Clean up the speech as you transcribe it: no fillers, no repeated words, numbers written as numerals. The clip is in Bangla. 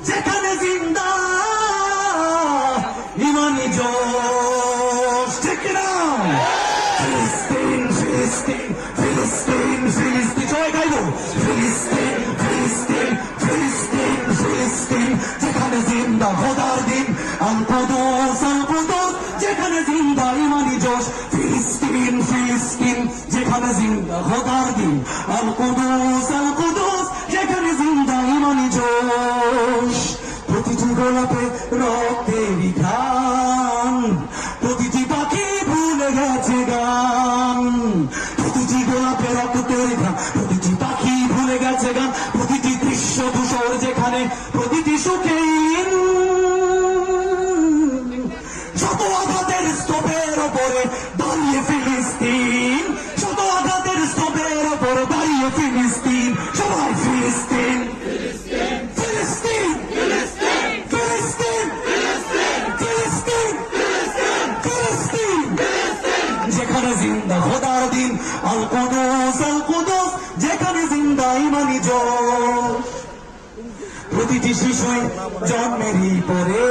যেখানে জিন্দা ইমানি জোশ, ঠিক না? ফিলিস্তিন ফিলিস্তিন ফিলিস্তিন ফিলিস্তিন, সবাই গাইব ফিলিস্তিন ফিলিস্তিন ফিলিস্তিন ফিলিস্তিন, যেখানে জিন্দা খোদার দিন আল কুদুস আল কুদুস, যেখানে জিন্দা ইমানি জোশ। ফিলিস্তিন ফিলিস্তিন, যেখানে জিন্দা খোদার দিন আল কুদুস আল কুদুস, যেখানে জিন্দা ইমানি জোশ। প্রতিটি গোলাপে রক্তেরই ঘ্রাণ, প্রতিটি পাখি ভুলে গেছে গান। প্রতিটি গোলাপে রক্তের ঘ্রাণ, প্রতিটি পাখি ভুলে গেছে গান। প্রতিটি দৃশ্য ধূসর যেখানে, প্রতিটি সুখে শত আঘাতের স্তূপের ওপরে দাঁড়িয়ে ফিলিস্তিন, শত আঘাতের স্তূপের ওপরে দাঁড়িয়ে ফিলিস্তিন। সবাই ফিলিস্তিন ফিলিস্তিন ফিলিস্তিন ফিলিস্তিন ফিলিস্তিন, যেখানে জিন্দা খোদার দিন আল কুদুস আল কুদুস, যেখানে জিন্দা ইমানি জোশ। প্রতিটি শিশুই জন্মেরই পরে